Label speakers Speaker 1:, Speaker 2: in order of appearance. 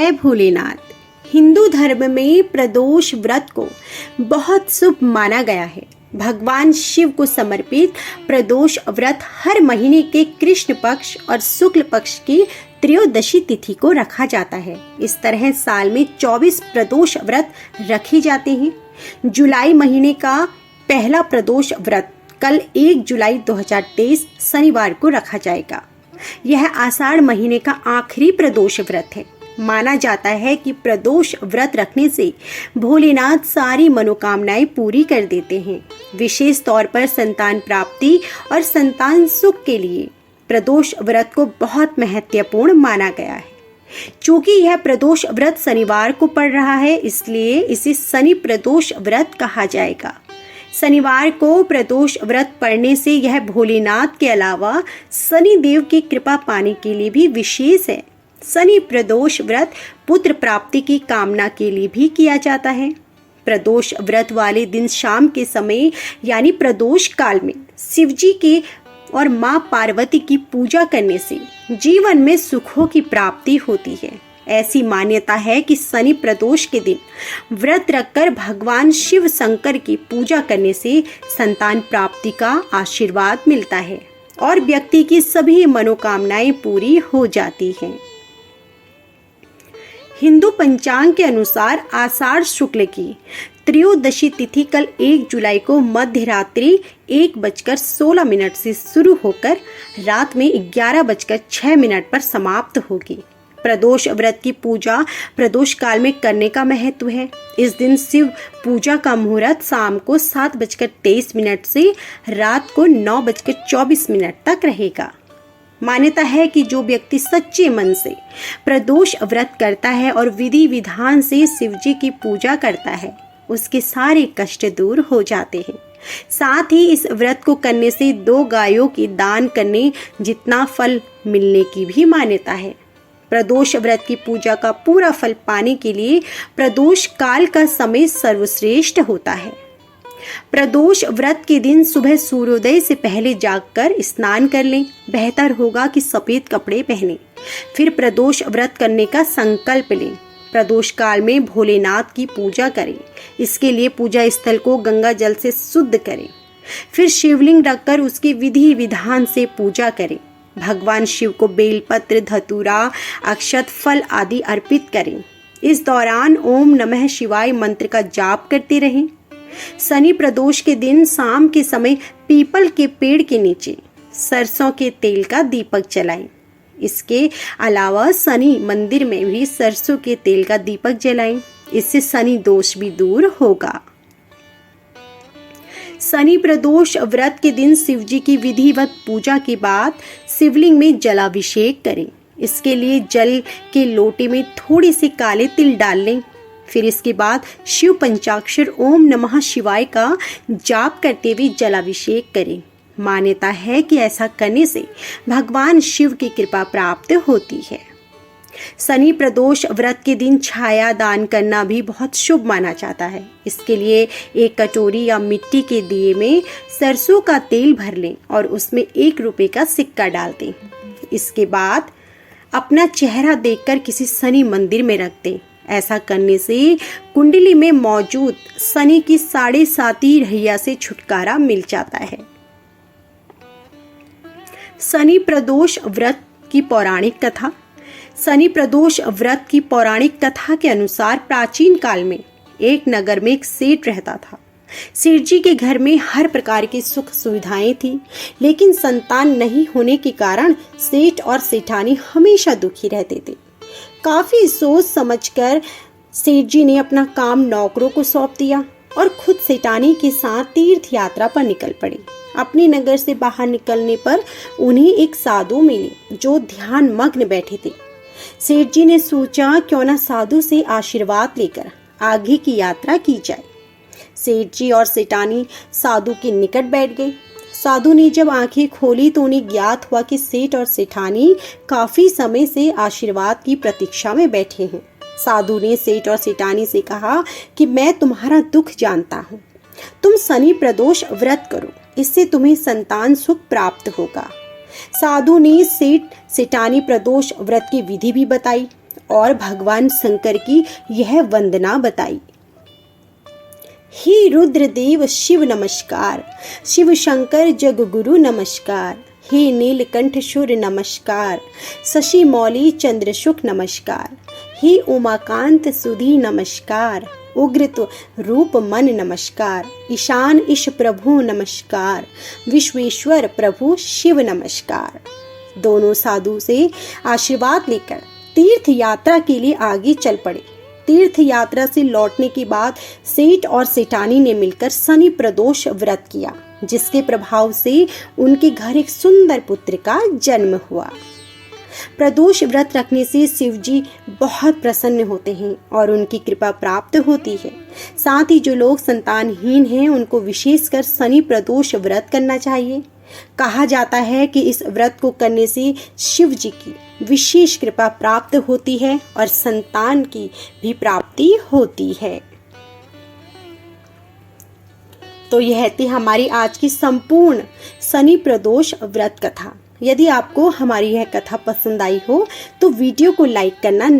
Speaker 1: जय भोलेनाथ। हिंदू धर्म में प्रदोष व्रत को बहुत शुभ माना गया है। भगवान शिव को समर्पित प्रदोष व्रत हर महीने के कृष्ण पक्ष और शुक्ल पक्ष की त्रयोदशी तिथि को रखा जाता है। इस तरह साल में 24 प्रदोष व्रत रखे जाते हैं। जुलाई महीने का पहला प्रदोष व्रत कल 1 जुलाई 2023 शनिवार को रखा जाएगा। यह आषाढ़ महीने का आखिरी प्रदोष व्रत है। माना जाता है कि प्रदोष व्रत रखने से भोलेनाथ सारी मनोकामनाएं पूरी कर देते हैं। विशेष तौर पर संतान प्राप्ति और संतान सुख के लिए प्रदोष व्रत को बहुत महत्वपूर्ण माना गया है। चूंकि यह प्रदोष व्रत शनिवार को पड़ रहा है, इसलिए इसे शनि प्रदोष व्रत कहा जाएगा। शनिवार को प्रदोष व्रत पढ़ने से यह भोलेनाथ के अलावा शनि देव की कृपा पाने के लिए भी विशेष है। शनि प्रदोष व्रत पुत्र प्राप्ति की कामना के लिए भी किया जाता है। प्रदोष व्रत वाले दिन शाम के समय यानी प्रदोष काल में शिवजी के और मां पार्वती की पूजा करने से जीवन में सुखों की प्राप्ति होती है। ऐसी मान्यता है कि शनि प्रदोष के दिन व्रत रखकर भगवान शिव शंकर की पूजा करने से संतान प्राप्ति का आशीर्वाद मिलता है और व्यक्ति की सभी मनोकामनाएं पूरी हो जाती हैं। हिंदू पंचांग के अनुसार आषाढ़ शुक्ल की त्रयोदशी तिथि कल 1 जुलाई को मध्य रात्रि 1:16 से शुरू होकर रात में 11:06 पर समाप्त होगी। प्रदोष व्रत की पूजा प्रदोष काल में करने का महत्व है। इस दिन शिव पूजा का मुहूर्त शाम को 7:23 से रात को 9:24 तक रहेगा। मान्यता है कि जो व्यक्ति सच्चे मन से प्रदोष व्रत करता है और विधि विधान से शिवजी की पूजा करता है, उसके सारे कष्ट दूर हो जाते हैं। साथ ही इस व्रत को करने से 2 गायों की दान करने जितना फल मिलने की भी मान्यता है। प्रदोष व्रत की पूजा का पूरा फल पाने के लिए प्रदोष काल का समय सर्वश्रेष्ठ होता है। प्रदोष व्रत के दिन सुबह सूर्योदय से पहले जागकर स्नान कर लें। बेहतर होगा कि सफेद कपड़े पहनें। फिर प्रदोष व्रत करने का संकल्प लें। प्रदोष काल में भोलेनाथ की पूजा करें। इसके लिए पूजा स्थल को गंगा जल से शुद्ध करें। फिर शिवलिंग रखकर उसकी विधि विधान से पूजा करें। भगवान शिव को बेलपत्र, धतूरा, अक्षत, फल आदि अर्पित करें। इस दौरान ओम नमः शिवाय मंत्र का जाप करते रहें। शनि प्रदोष के दिन शाम के समय पीपल के पेड़ के नीचे सरसों के तेल का दीपक जलाएं। इसके अलावा शनि मंदिर में भी सरसों के तेल का दीपक जलाएं। इससे शनि दोष भी दूर होगा। शनि प्रदोष व्रत के दिन शिवजी की विधिवत पूजा के बाद शिवलिंग में जलाभिषेक करें। इसके लिए जल के लोटे में थोड़ी सी काले तिल डाल लें। फिर इसके बाद शिव पंचाक्षर ओम नमः शिवाय का जाप करते हुए जलाभिषेक करें। मान्यता है कि ऐसा करने से भगवान शिव की कृपा प्राप्त होती है। शनि प्रदोष व्रत के दिन छाया दान करना भी बहुत शुभ माना जाता है। इसके लिए एक कटोरी या मिट्टी के दिए में सरसों का तेल भर लें और उसमें 1 रुपए का सिक्का डाल दें। इसके बाद अपना चेहरा देखकर किसी शनि मंदिर में रख दें। ऐसा करने से कुंडली में मौजूद शनि की 7.5 रहिया से छुटकारा मिल जाता है। शनि प्रदोष व्रत की पौराणिक कथा। शनि प्रदोष व्रत की पौराणिक कथा के अनुसार प्राचीन काल में एक नगर में एक सेठ रहता था। सेठ जी के घर में हर प्रकार की सुख सुविधाएं थी, लेकिन संतान नहीं होने के कारण सेठ और सेठानी हमेशा दुखी रहते थे। काफी सोच समझकर सेठ जी ने अपना काम नौकरों को सौंप दिया और खुद सेठानी के साथ तीर्थ यात्रा पर निकल पड़े। अपने नगर से बाहर निकलने पर उन्हें एक साधु मिले जो ध्यान मग्न बैठे थे। सेठ जी ने सोचा क्यों न साधु से आशीर्वाद लेकर आगे की यात्रा की जाए। सेठ जी और सेठानी साधु के निकट बैठ गए। साधु ने जब आंखें खोली तो उन्हें ज्ञात हुआ कि सेठ और सेठानी काफी समय से आशीर्वाद की प्रतीक्षा में बैठे हैं। साधु ने सेठ और सेठानी से कहा कि मैं तुम्हारा दुख जानता हूँ, तुम शनि प्रदोष व्रत करो, इससे तुम्हें संतान सुख प्राप्त होगा। साधु ने सेठ सेठानी प्रदोष व्रत की विधि भी बताई और भगवान शंकर की यह वंदना बताई। हे रुद्रदेव शिव नमस्कार, शिव शंकर जग गुरु नमस्कार, हे नीलकंठ शूर नमस्कार, शशि मौली चंद्रशुक नमस्कार, हे उमाकांत सुधी नमस्कार, उग्र रूप मन नमस्कार, ईशान ईश प्रभु नमस्कार, विश्वेश्वर प्रभु शिव नमस्कार। दोनों साधु से आशीर्वाद लेकर तीर्थ यात्रा के लिए आगे चल पड़े। तीर्थ यात्रा से लौटने के बाद सेठ और सेठानी ने मिलकर शनि प्रदोष व्रत किया, जिसके प्रभाव से उनके घर एक सुंदर पुत्र का जन्म हुआ। प्रदोष व्रत रखने से शिव जी बहुत प्रसन्न होते हैं और उनकी कृपा प्राप्त होती है। साथ ही जो लोग संतानहीन हैं उनको विशेषकर शनि प्रदोष व्रत करना चाहिए। कहा जाता है कि इस व्रत को करने से शिव जी की विशेष कृपा प्राप्त होती है और संतान की भी प्राप्ति होती है। तो यह थी हमारी आज की संपूर्ण शनि प्रदोष व्रत कथा। यदि आपको हमारी यह कथा पसंद आई हो तो वीडियो को लाइक करना ना